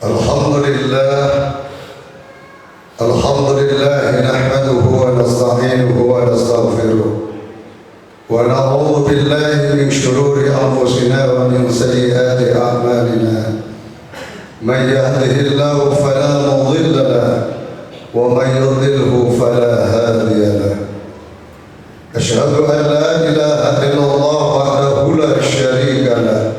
Alhamdulillah nahmaduhu wa nasta'inuhu wa nastaghfiruh wa na'udzu billahi min shururi anfusina wa min sayyiati a'malina. Man yahdihillahu fala mudilla lahu wa man yudlilhu fala hadiya lahu. Asyhadu an la ilaha illallah wahdahu la syarika lahu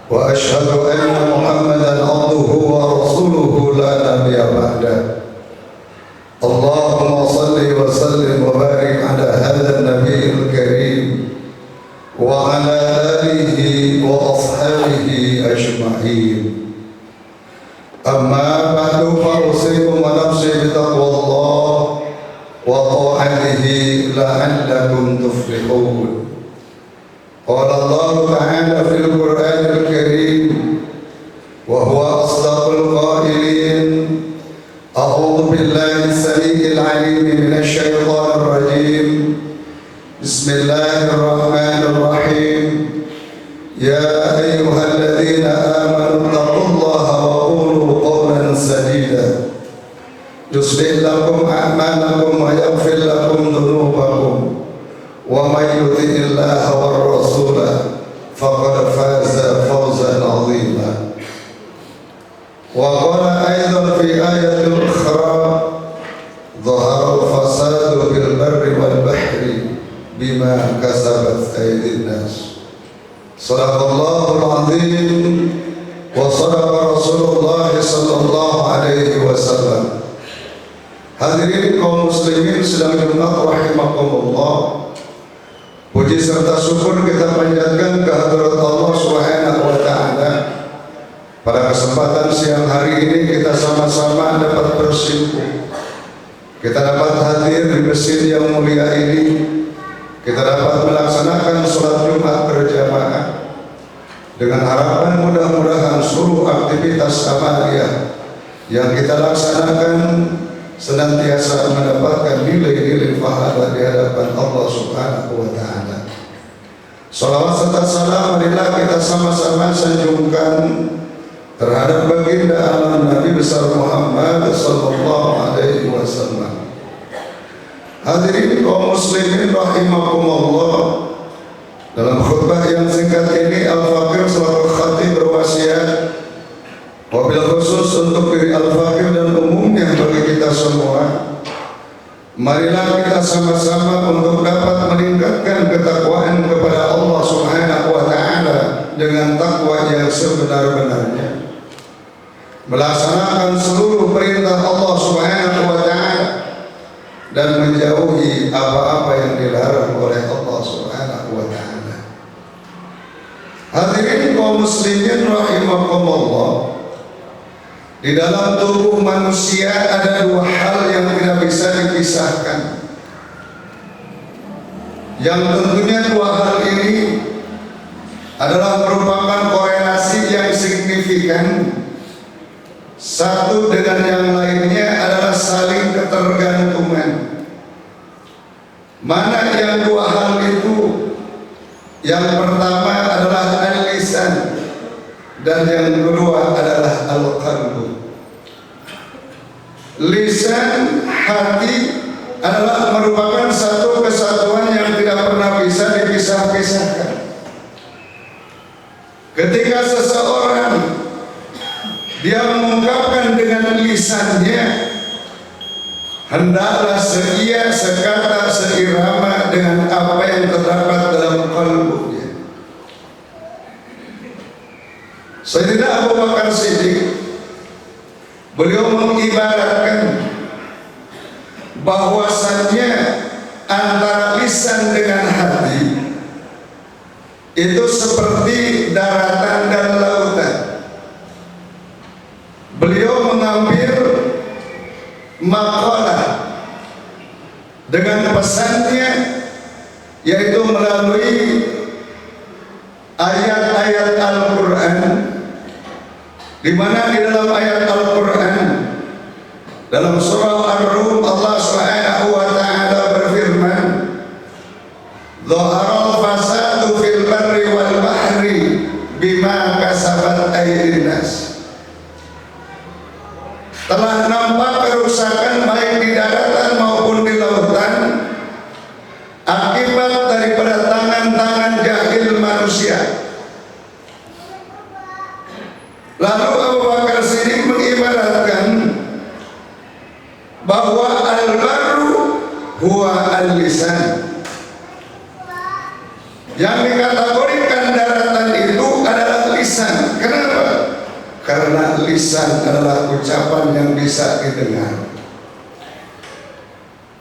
wa asyhadu anna Muhammadan abduhu wa rasuluhu la nabiyya ba'dahu. Allahumma salli wa sallim wa barik ala hadha an-nabiyil karim wa ala alihi wa ashabihi ajma'in. Amma ba'du, fa usikum wa nafsi bi taqwallah wa ta'atihi la'allakum tuflihun. Qala Allah ta'ala fil Qur'anil Karim wa huwa asdaqul qailin. A'udzu billahi as-sami'il 'alim minasy syaithanir rajim. Bismillahirrahmanirrahim. Ya ayyuhalladzina amanu taqullaha wa qulu qawlan sadida yuslih lakum a'malakum wa yaghfir lakum dhunubakum wa may yuti'illaha war rasula faqad faza fawzan 'azima. Wa qala aidan fi ayatil ukhra dhahara al-fasadu bil barri wal bahri bima kasabat aydin nas. Sadaqallahul azim wa sadaqa Rasulullah sallallahu alaihi wasallam. Hadirin kaum muslimin sedang diundang rahimakumullah. Puji serta syukur kita panjatkan ke hadirat Allah Subhanahu wa taala. Pada kesempatan siang hari ini kita sama-sama dapat bersimpuh. Kita dapat hadir di masjid yang mulia ini. Kita dapat melaksanakan sholat Jumat berjamaah dengan harapan mudah-mudahan seluruh aktivitas amaliyah yang kita laksanakan senantiasa mendapatkan nilai-nilai pahala di hadapan Allah Subhanahu wa taala. Shalawat serta salam marilah kita sama-sama sanjungkan terhadap baginda alam Nabi besar Muhammad sallallahu alaihi wasallam. Hadirin kaum muslimin rahimakumullah. Dalam khutbah yang singkat ini Al-Fakir selaku khatib berwasiat wabil khusus untuk diri Al-Fakir dan umumnya bagi kita semua. Marilah kita sama-sama untuk dapat meningkatkan ketakwaan kepada Allah Subhanahu wa taala dengan takwa yang sebenar-benarnya. Melaksanakan seluruh perintah Allah Subhanahu wa taala dan menjauhi apa-apa yang dilarang oleh Allah Subhanahu wa taala. Hadirin kaum muslimin rahimakumullah. Di dalam tubuh manusia ada dua hal yang tidak bisa dipisahkan. Yang tentunya dua hal ini adalah merupakan korelasi yang signifikan. Satu dengan yang lainnya adalah saling ketergantungan. Mana yang dua hal itu? Yang pertama adalah al-lisan dan yang kedua adalah al-qalbu. Lisan, hati adalah merupakan satu kesatuan yang tidak pernah bisa dipisah-pisahkan. Ketika seseorang dia mengungkapkan dengan lisannya, hendaklah seia, sekata, seirama dengan apa yang terdapat dalam kalbunya. Sayyidina Abu Bakar Siddiq, beliau mengibaratkan bahwasannya antara lisan dengan hati itu seperti daratan dan lautan. Beliau mengambil makalah dengan pesannya, yaitu melalui ayat-ayat Al-Quran, di mana di dalam ayat Al-Quran dalam surah Ar-Rum Allah Subhanahu wa taala berfirman, "Dhaharal fasadu fil barri wal bahri bima kasabat aydin nas." telah nampak kerusakan baik di daratan maupun di lautan akibat daripada tangan-tangan jahil manusia. Lalu Abu Bakar Siddiq mengibaratkan bahwa al-barru huwa al-lisan. Yang dikategorikan daratan itu adalah lisan. Kenapa? Karena lisan adalah ucapan yang bisa didengar,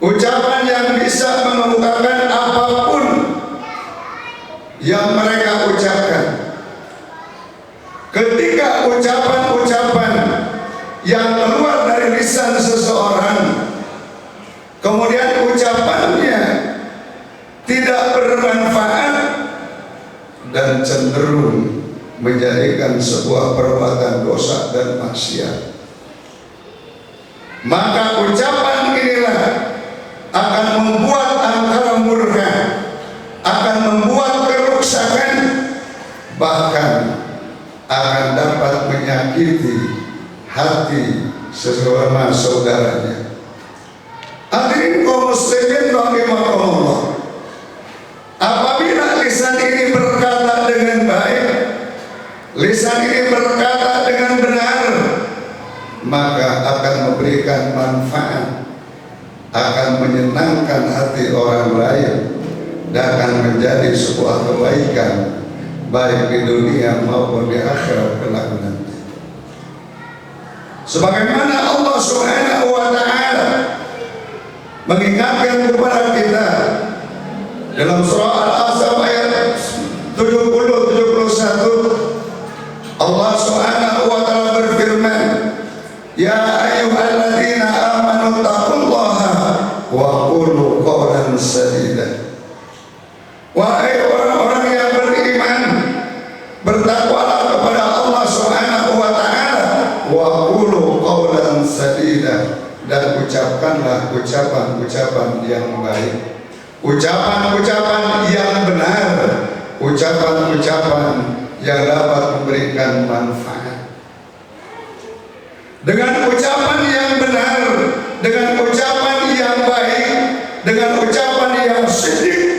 ucapan yang bisa mengungkapkan apapun yang mereka ucapkan. Ketika ucapan-ucapan yang keluar dari lisan seseorang, kemudian ucapannya tidak bermanfaat dan cenderung menjadikan sebuah perbuatan dosa dan maksiat, maka ucapan inilah akan membuat angkara murka, akan membuat kerusakan, bahkan akan dapat menyakiti hati sesama saudaranya. Hadirin kaum muslimin rahimakumullah, apabila lisan ini berkata dengan baik, lisan ini berkata dengan benar, maka akan memberikan manfaat, akan menyenangkan hati orang lain, dan akan menjadi sebuah kebaikan baik di dunia maupun di akhirat kelak nanti. Sebagaimana Allah Subhanahu wa Ta'ala mengingatkan kepada kita dalam surah Al-Ahzab ayat 70-71, Allah Subhanahu wa Ta'ala berfirman, ya ayyuhalladzina amanu taqullaha wa qulu qawlan sadida. Wahai orang-orang yang beriman, bertakwalah kepada Allah Subhanahu wa Ta'ala, wa qulu qawlan sadida, dan ucapkanlah ucapan-ucapan yang baik, ucapan-ucapan yang benar, ucapan-ucapan yang dapat memberikan manfaat. Dengan ucapan yang benar, dengan ucapan yang baik, dengan ucapan yang siddiq,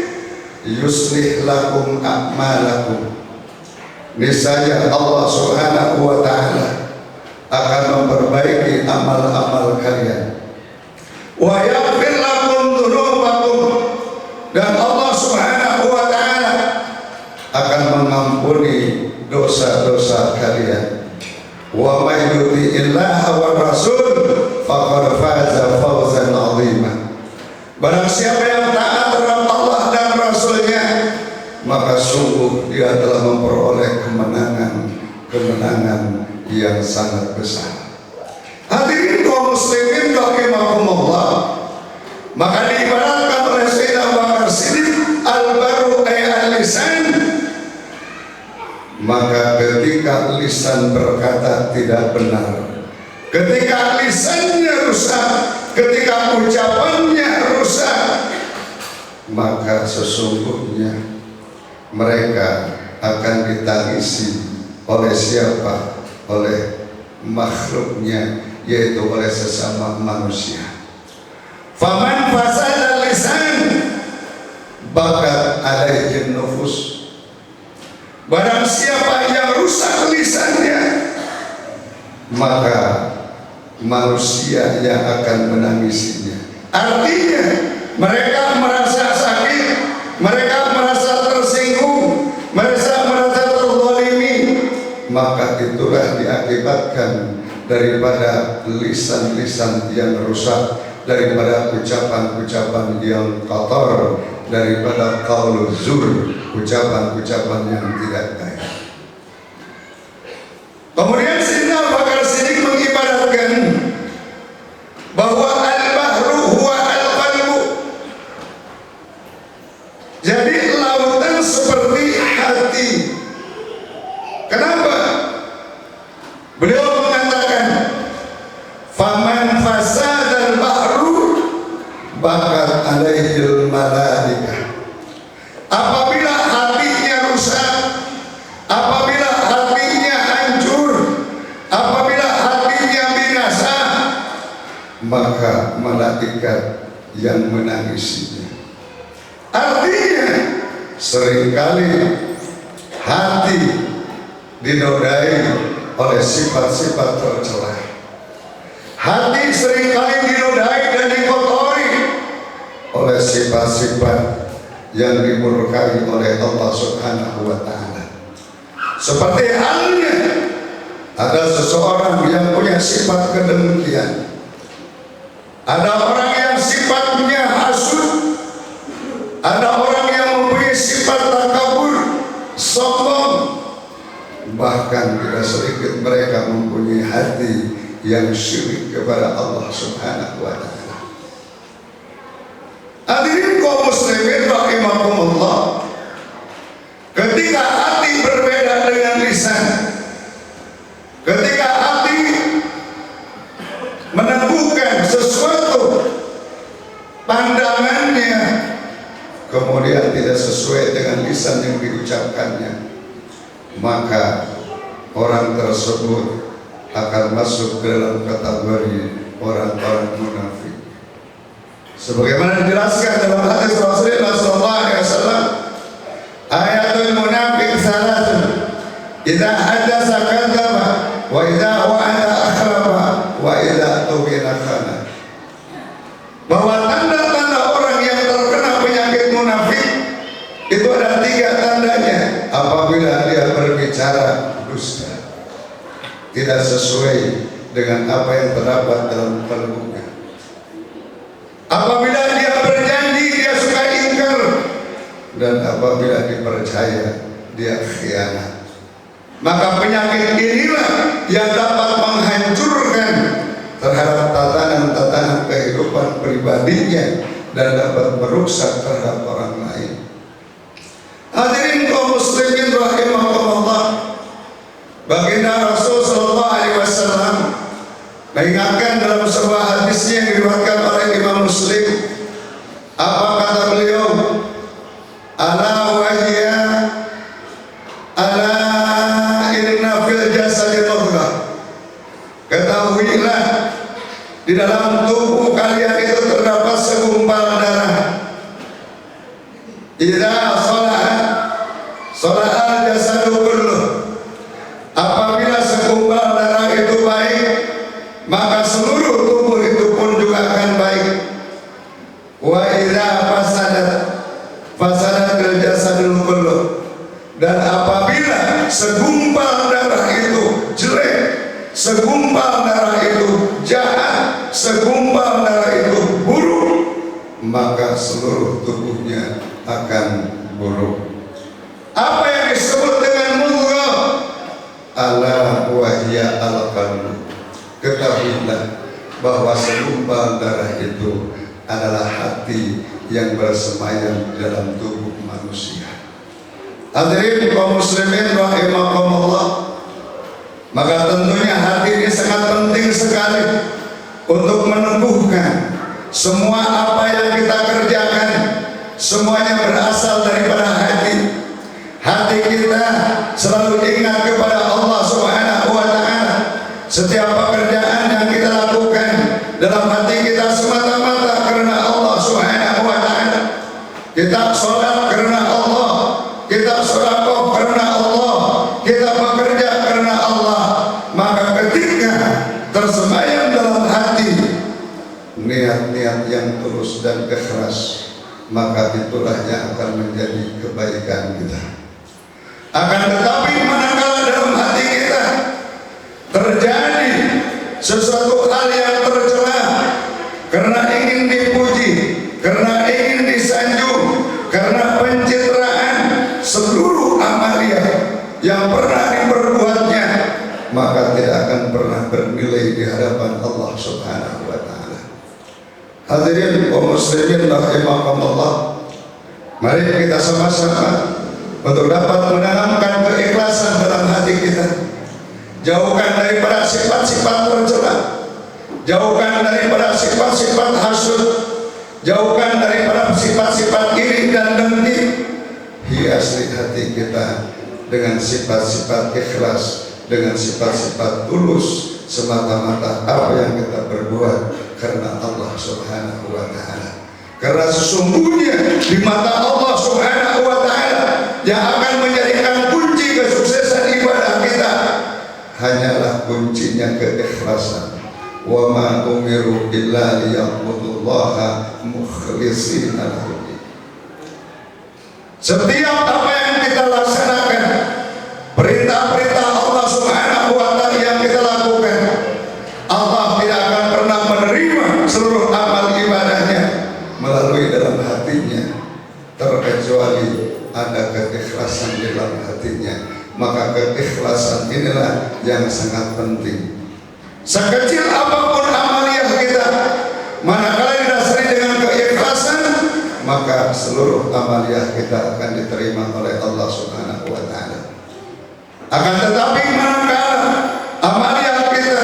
yuslih lakum a'malakum, niscaya Allah Subhanahu wa Ta'ala akan memperbaiki amal-amal kalian. Wa yaghfir lakum dzunubakum, dan Allah Subhanahu wa Ta'ala akan mengampuni dosa-dosa kalian. Wa may yuti'illaha wa rasul faqad faza fawzan 'azima. Barang siapa yang taat terhadap Allah dan Rasulnya, maka sungguh dia telah memperoleh kemenangan yang sangat besar. Hadirin kaum muslimin rahimakumullah, maka diibaratkan oleh Sayyidina Abu Bakar Siddiq al-barru ay al-lisan. Maka ketika lisan berkata tidak benar, ketika lisannya rusak, ketika ucapannya rusak, maka sesungguhnya mereka akan ditangisi oleh siapa? Oleh makhluknya, yaitu oleh sesama manusia. Faman fasada lisan bakat alaihi nufus. Barang siapa yang rusak lisannya, maka manusia yang akan menangisinya. Artinya mereka merasa sakit, mereka merasa tersinggung, mereka merasa terzalimi, maka itulah diakibatkan daripada lisan-lisan yang rusak, daripada ucapan-ucapan yang kotor, daripada qaulul zur, ucapan-ucapan yang tidak baik. Kemudian Sayyidina Abu Bakar Siddiq mengibaratkan bahwa al-bahru huwa al-qalbu. Jadi lautan seperti hati. Kenapa? Beliau mengatakan faman fasadal bahru bakat alaihil malaikah. Apabila hatinya rusak, apabila hatinya hancur, apabila hatinya binasa, maka malaikat yang menangisinya. Artinya seringkali hati dinodai oleh sifat-sifat tercela. Hati seringkali dinodai dan dikotori oleh sifat-sifat yang dimurkai oleh Allah Subhanahu wa Ta'ala. Seperti halnya ada seseorang yang punya sifat kedengkian, ada orang yang sifatnya hasud, ada orang yang mempunyai sifat takabur, sombong, bahkan tidak sedikit mereka mempunyai hati yang syirik kepada Allah Subhanahu wa Ta'ala. Hadirin kaum muslimin rahimakumullah, ketika hati berbeda dengan lisan, ketika hati menemukan sesuatu pandangannya kemudian tidak sesuai dengan lisan yang diucapkannya, maka orang tersebut akan masuk ke dalam kategori orang-orang munafik. Sebagaimana dijelaskan dalam hadis Rasulullah SAW, ayatul munafik salatun, idza hadatsa kadzaba, wa idza wa'ada akhlafa, wa idza tughina khana. Bahwa tanda-tanda orang yang terkena penyakit munafik itu ada 3 tandanya. Apabila dia berbicara dusta, tidak sesuai dengan apa yang terdapat dalam kalbunya. Apabila dia berjanji, dia suka ingkar, dan apabila dipercaya, dia khianat. Maka penyakit inilah yang dapat menghancurkan terhadap tatanan-tatanan kehidupan pribadinya dan dapat merusak terhadap orang lain. Hadirin kaum muslimin rahimahumullah, baginda Rasul sallallahu alaihi wasallam mengingatkan dalam sebuah hadisnya yang diriwayatkan oleh Imam Muslim. Apa kata beliau? Ala wahya ala inna fil jasadi mudghah. Ketahuilah, di dalam tubuh kalian itu terdapat segumpal darah. Idza salaha jasadu kulluh. Apabila segumpal darah itu baik, maka seluruh tubuh itu pun juga akan baik. Wa idza fasadat jasadul kulluh. Dan apabila segumpal darah itu jelek, segumpal darah itu jahat, segumpal darah itu buruk, maka seluruh tubuhnya akan buruk. Apa yang disebut dengan mudghah? Ala wahya al-qalbu. Ketahuilah bahwa segumpal darah itu adalah hati yang bersemayam dalam tubuh manusia. Hadirin kaum muslimin rahimakumullah, maka tentunya hati ini sangat penting sekali untuk menumbuhkan semua apa yang kita kerjakan. Semuanya berasal daripada hati. Hati kita selalu ingat kepada Allah Subhanahu wa Ta'ala. Setiap pekerjaan yang kita lakukan dalam hati kita semata-mata karena Allah Subhanahu wa Ta'ala. Kita sholat karena Allah, kita sedekah karena Allah, kita bekerja karena Allah. Maka ketika tersemayam dalam hati niat-niat yang tulus dan ikhlas, maka itulah yang akan menjadi kebaikan kita. Akan tetapi manakala dalam hati kita terjadi sesuatu hal yang tercela, karena ingin dipuji, karena ingin disanjung, karena pencitraan, seluruh amalia yang pernah diperbuatnya, maka tidak akan pernah bernilai di hadapan Allah Subhanahu wa Ta'ala. Hadirin kaum muslimin rahimakumullah, mari kita sama-sama untuk dapat menanamkan keikhlasan dalam hati kita. Jauhkan daripada sifat-sifat tercela, jauhkan daripada sifat-sifat hasud, jauhkan daripada sifat-sifat iri dan dengki. Hiasi hati kita dengan sifat-sifat ikhlas dengan sifat-sifat tulus semata-mata apa yang kita perbuat karena Allah Subhanahu wa Ta'ala. Karena sesungguhnya di mata Allah Subhanahu wa Ta'ala yang akan menjadikan kunci kesuksesan ibadah kita hanyalah kuncinya keikhlasan. Wa ma umiru illa liya'budullaha mukhlishina lahu. Setiap apa yang kita laksanakan, perintah-perintah Allah Subhanahu wa Ta'ala yang kita lakukan, Allah tidak akan pernah menerima seluruh amal ibadahnya melalui dalam hatinya, terkecuali ada keikhlasan di dalam hatinya. Maka keikhlasan inilah yang sangat penting. Sekecil apapun amaliyah kita, manakala didasari dengan keikhlasan, maka seluruh amaliyah kita akan diterima oleh Allah Subhanahu wa Ta'ala. Akan tetapi manakala amaliyah kita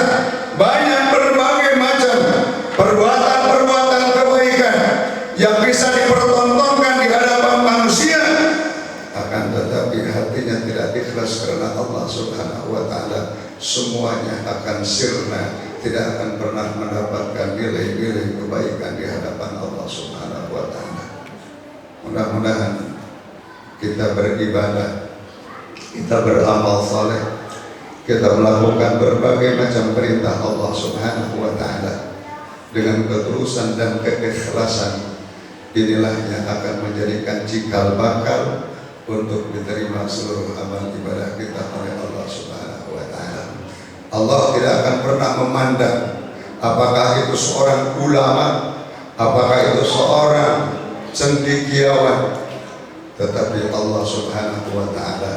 banyak berbagai macam perbuatan-perbuatan kebaikan yang bisa dipertontonkan di hadapan manusia, akan tetapi hatinya tidak ikhlas karena Allah Subhanahu wa Ta'ala, semuanya akan sirna, tidak akan pernah mendapatkan nilai-nilai kebaikan di hadapan Allah Subhanahu wa Ta'ala. Mudah-mudahan kita beribadah, kita beramal saleh, kita melakukan berbagai macam perintah Allah Subhanahu wa Ta'ala dengan ketulusan dan keikhlasan. Inilah yang akan menjadikan cikal bakal untuk diterima seluruh amal ibadah kita oleh Allah Subhanahu wa Ta'ala. Allah tidak akan pernah memandang apakah itu seorang ulama, apakah itu seorang cendekiawan, tetapi Allah Subhanahu wa Ta'ala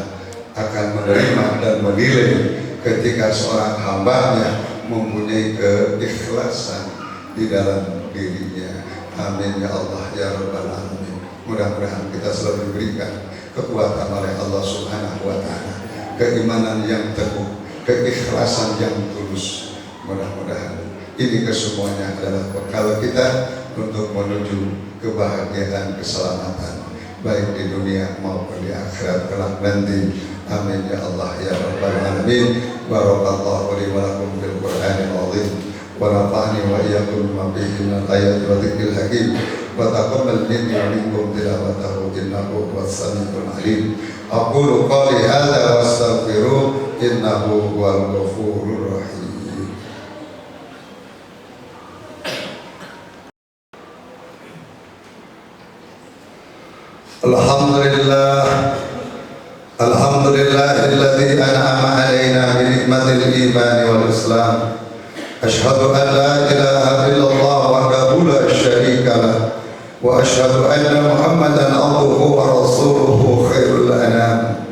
akan menerima dan menilai ketika seorang hambanya mempunyai keikhlasan di dalam dirinya. Amin ya Allah ya Rabbal Alamin. Mudah-mudahan kita selalu diberikan kekuatan oleh Allah Subhanahu wa Ta'ala, keimanan yang teguh, keikhlasan yang tulus. Mudah-mudahan ini kesemuanya adalah bekal kita untuk menuju kebahagiaan, keselamatan baik di dunia maupun di akhirat kelak nanti. Amin ya Allah ya Rabbal Alamin. Barakallahu li wa lakum fil Qur'anil azim wa nafa'ani wa iyyakum bima fihi minal ayati wa dzikril hakim wa taqabbal minni wa minkum tilawatahu innahu huwas samiul alim. Aqulu qali hadza wa astaghfiruh innahu huwal ghafurur rahim. Alhamdulillah, alhamdulillahilladzi an'ama 'alaina bi ni'matil iman wal islam. Asyhadu an la ilaha illallah wahdahu la syarika lah wa asyhadu anna Muhammadan abduhu wa rasuluhu khairul anam.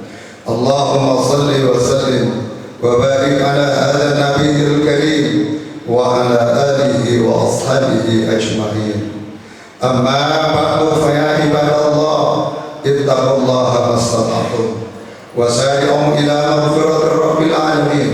Allahumma salli wa sallim wa barik ala hadha nabiyil karim wa ala alihi wa ashabihi ajma'in. Amma ba'du fa ya ibadallah ittaqullaha mastata'tum wa sari'u ila maghfiratir rabbil alamin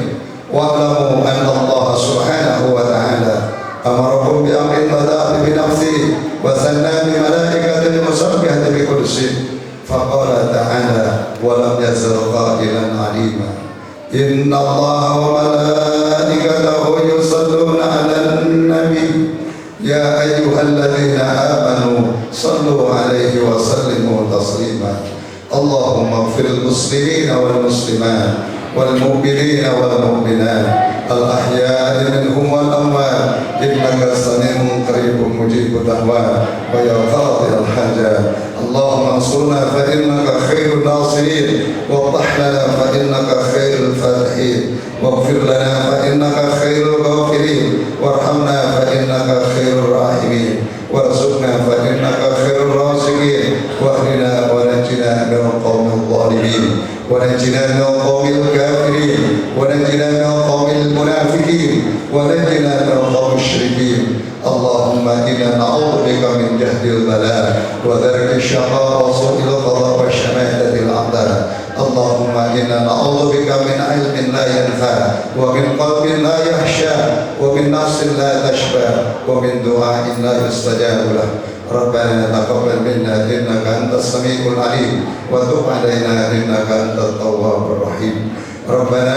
wa'lamu anna Allah subhanahu wa ta'ala amarakum bi amrin bada'a bi nafsihi wa sanna bi malaikatin musabbihati bi qudsihi faqala ta'ala wa lam yazal qailan 'alima inna Allah wa malaikatahu yusalluna 'alan nabi ya ayyuhalladzina amanu sallu 'alaihi wa sallimu taslima. Allahumma ighfiril muslimina wal muslimat wal mu'minina wal mu'minat al ahya'i minhum wal amwat innaka sami'un qaribun mujibud da'wat wa ya qadhil hajat. Allahumma ansurna fa innaka khairun nasirin wa iftah lana fa innaka khairul fatihin waghfir lana fa innaka khairul ghafirin warhamna fa innaka khairur rahimin warzuqna fa innaka khairur raziqin wahdina wa najina minal qawmil zalimin ونجنا من القوم الكافرين ونجنا من القوم المنافقين ونجنا من القوم المشركين. اللهم إنا نعوذ بك من جهد البلاء ودرك الشقاء وسوء القضاء وشماتة الأعداء. اللهم إنا نعوذ بك من علم لا ينفع ومن قلب لا يخشى ومن نفس لا تشبع ومن دعاء لا يستجاب له. ربنا تقبل منا إنك أنت السميع العليم وتب علينا إنك أنت التواب الرحيم. ربنا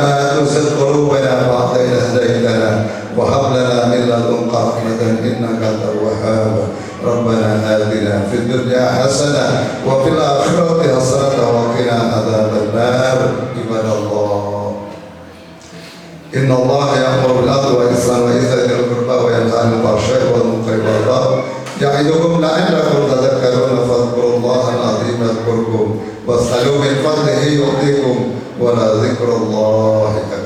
لا تزغ قلوبنا بعد إذ هديتنا وهب لنا من لدنك رحمة إنك أنت الوهاب ربنا آتنا في الدنيا حسنة وفي الآخرة حسنة وقنا عذاب النار عباد الله إن الله يأمر بالعدل والإحسان وإيتاء ذي القربى وينهى عن الفحشاء والمنكر والبغي يعظكم لعلكم تذكرون فاذكروا الله العظيم يذكركم واسألوا من فضله يعطيكم ولذكر الله أكبر.